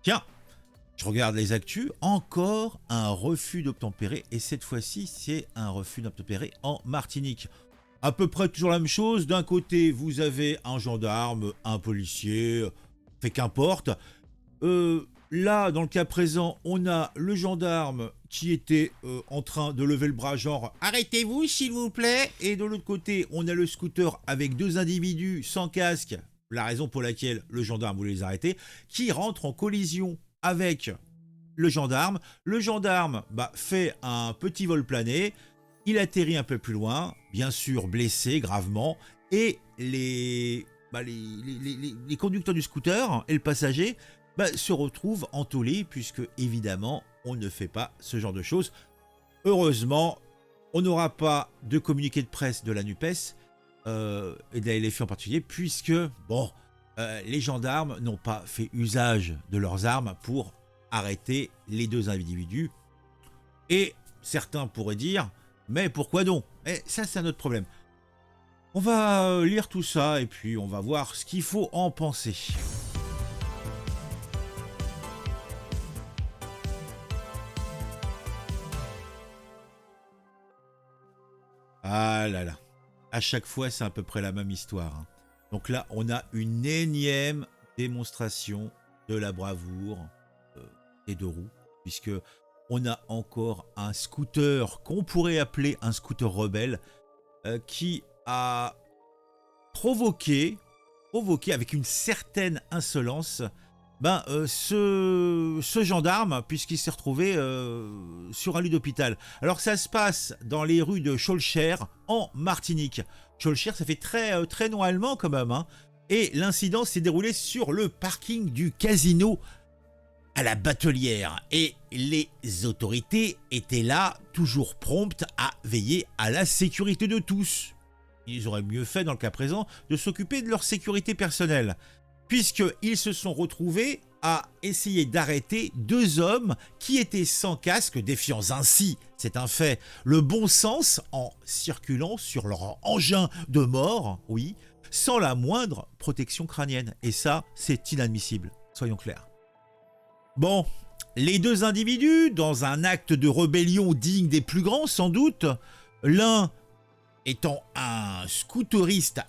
Tiens, je regarde les actus, encore un refus d'obtempérer, et cette fois-ci, c'est un refus d'obtempérer en Martinique. À peu près toujours la même chose. D'un côté, vous avez un gendarme, un policier, fait qu'importe. Là, dans le cas présent, on a le gendarme qui était en train de lever le bras, genre arrêtez-vous s'il vous plaît. Et de l'autre côté, on a le scooter avec deux individus sans casque, la raison pour laquelle le gendarme voulait les arrêter, qui rentrent en collision avec le gendarme. Le gendarme fait un petit vol plané, il atterrit un peu plus loin, bien sûr blessé gravement, et les conducteurs du scooter et le passager se retrouvent entoulés, puisque évidemment on ne fait pas ce genre de choses. Heureusement, on n'aura pas de communiqué de presse de la NUPES, et de la LFI en particulier, puisque les gendarmes n'ont pas fait usage de leurs armes pour arrêter les deux individus. Et certains pourraient dire, mais pourquoi donc? Et ça, c'est un autre problème. On va lire tout ça et puis on va voir ce qu'il faut en penser. Ah là là. À chaque fois, c'est à peu près la même histoire. Donc là, on a une énième démonstration de la bravoure des deux roues, puisque on a encore un scooter qu'on pourrait appeler un scooter rebelle qui a provoqué avec une certaine insolence ce gendarme, puisqu'il s'est retrouvé sur un lit d'hôpital. Alors ça se passe dans les rues de Schœlcher en Martinique. Schœlcher, ça fait très nom allemand quand même, hein. Et l'incident s'est déroulé sur le parking du casino à la Batelière, et les autorités étaient là, toujours promptes à veiller à la sécurité de tous. Ils auraient mieux fait, dans le cas présent, de s'occuper de leur sécurité personnelle, puisqu'ils se sont retrouvés à essayer d'arrêter deux hommes qui étaient sans casque, défiant ainsi, c'est un fait, le bon sens en circulant sur leur engin de mort, oui, sans la moindre protection crânienne. Et ça, c'est inadmissible, soyons clairs. Bon, les deux individus, dans un acte de rébellion digne des plus grands sans doute, l'un étant un scooteriste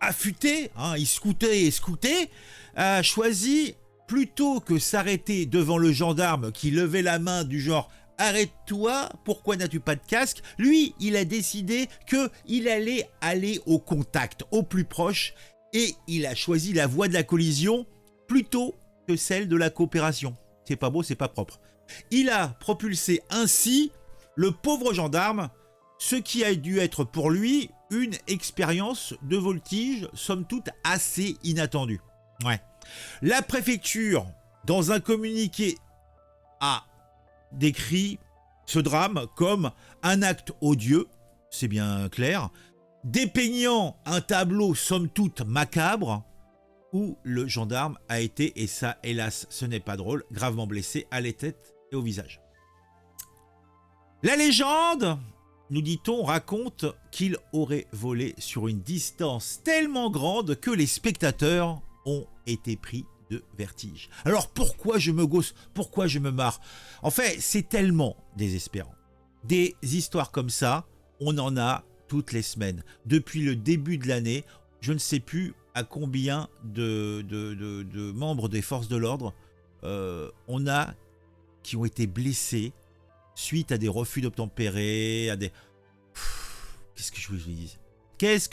affûté, il scootait, a choisi, plutôt que s'arrêter devant le gendarme qui levait la main du genre « Arrête-toi, pourquoi n'as-tu pas de casque ?» Lui, il a décidé qu'il allait aller au contact, au plus proche, et il a choisi la voie de la collision plutôt que celle de la coopération. C'est pas beau, c'est pas propre. Il a propulsé ainsi le pauvre gendarme, ce qui a dû être pour lui une expérience de voltige, somme toute assez inattendue. Ouais. La préfecture, dans un communiqué, a décrit ce drame comme un acte odieux, c'est bien clair, dépeignant un tableau somme toute macabre, où le gendarme a été, et ça hélas ce n'est pas drôle, gravement blessé à la tête et au visage. La légende, nous dit-on, raconte qu'il aurait volé sur une distance tellement grande que les spectateurs ont été pris de vertige. Alors pourquoi je me gausse, pourquoi je me marre? En fait, c'est tellement désespérant. Des histoires comme ça, on en a toutes les semaines. Depuis le début de l'année, je ne sais plus à combien de membres des forces de l'ordre on a qui ont été blessés suite à des refus d'obtempérer, à des... Qu'est-ce que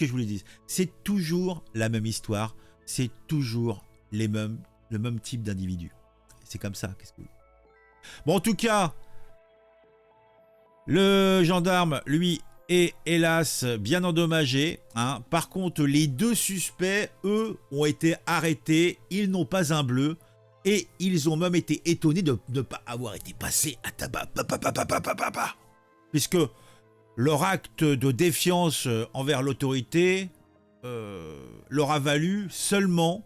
je vous dise? C'est toujours la même histoire, c'est toujours le même type d'individu. C'est comme ça, qu'est-ce que... Bon, en tout cas, le gendarme, lui, est hélas bien endommagé. Par contre, les deux suspects, eux, ont été arrêtés, ils n'ont pas un bleu, et ils ont même été étonnés de ne pas avoir été passés à tabac. Puisque leur acte de défiance envers l'autorité leur a valu seulement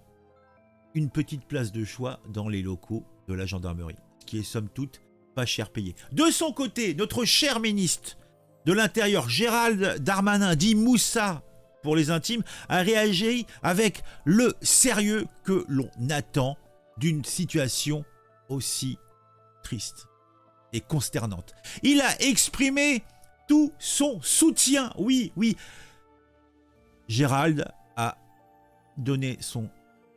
une petite place de choix dans les locaux de la gendarmerie, ce qui est somme toute pas cher payé. De son côté, notre cher ministre de l'Intérieur, Gérald Darmanin, dit Moussa pour les intimes, a réagi avec le sérieux que l'on attend d'une situation aussi triste et consternante. Il a exprimé tout son soutien. Oui, oui. Gérald a donné son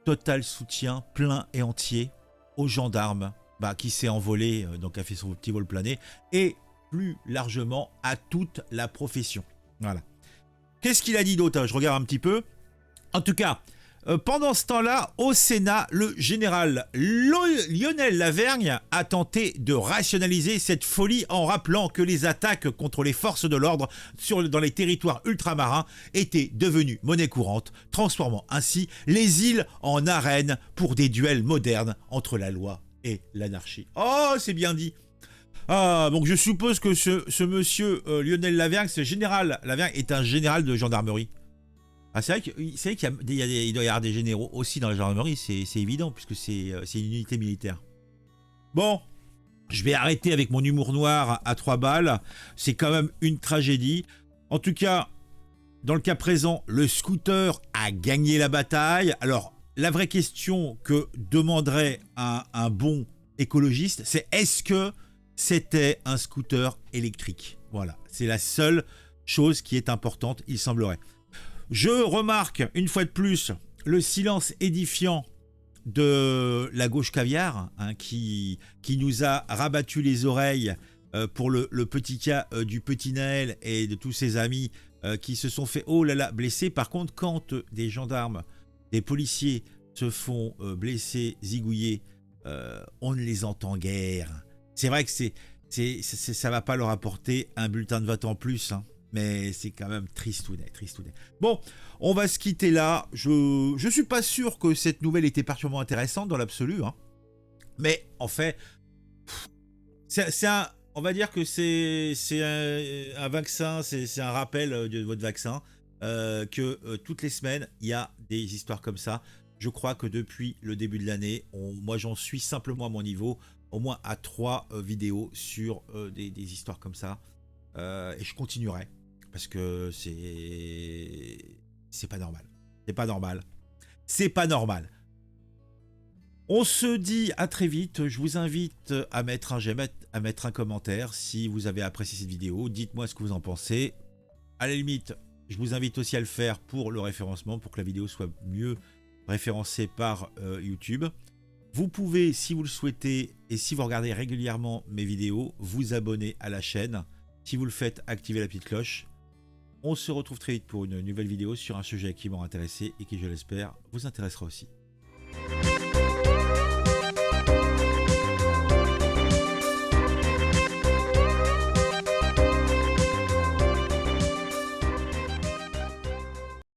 total soutien plein et entier aux gendarmes qui s'est envolé, donc a fait son petit vol plané, et plus largement à toute la profession. Voilà. Qu'est-ce qu'il a dit d'autre? Je regarde un petit peu. En tout cas, pendant ce temps-là, au Sénat, le général Lionel Lavergne a tenté de rationaliser cette folie en rappelant que les attaques contre les forces de l'ordre dans les territoires ultramarins étaient devenues monnaie courante, transformant ainsi les îles en arènes pour des duels modernes entre la loi et l'anarchie. Oh, c'est bien dit. Ah, donc je suppose que ce monsieur Lionel Lavergne, ce général Lavergne, est un général de gendarmerie. Ah, c'est vrai qu'il doit y avoir des généraux aussi dans la gendarmerie, c'est évident, puisque c'est une unité militaire. Bon, je vais arrêter avec mon humour noir à 3 balles. C'est quand même une tragédie. En tout cas, dans le cas présent, le scooter a gagné la bataille. Alors, la vraie question que demanderait un bon écologiste, c'est est-ce que c'était un scooter électrique? Voilà, c'est la seule chose qui est importante, il semblerait. Je remarque une fois de plus le silence édifiant de la gauche caviar, qui nous a rabattu les oreilles pour le petit cas du petit Naël et de tous ses amis qui se sont fait oh là là blessés. Par contre, quand des gendarmes, des policiers se font blesser, zigouiller, on ne les entend guère. C'est vrai que ça va pas leur apporter un bulletin de vote en plus, hein. Mais c'est quand même tristounet. Bon, on va se quitter là. Je suis pas sûr que cette nouvelle était particulièrement intéressante dans l'absolu, hein. Mais en fait, on va dire que c'est un vaccin, c'est un rappel de votre vaccin, que toutes les semaines, il y a des histoires comme ça. Je crois que depuis le début de l'année, moi j'en suis simplement à mon niveau, au moins à 3 vidéos sur des histoires comme ça. Et je continuerai. Parce que c'est pas normal. C'est pas normal. On se dit à très vite. Je vous invite à mettre un j'aime, à mettre un commentaire si vous avez apprécié cette vidéo. Dites-moi ce que vous en pensez. À la limite, je vous invite aussi à le faire pour le référencement, pour que la vidéo soit mieux référencée par YouTube. Vous pouvez, si vous le souhaitez, et si vous regardez régulièrement mes vidéos, vous abonner à la chaîne. Si vous le faites, activez la petite cloche. On se retrouve très vite pour une nouvelle vidéo sur un sujet qui m'aura intéressé et qui, je l'espère, vous intéressera aussi.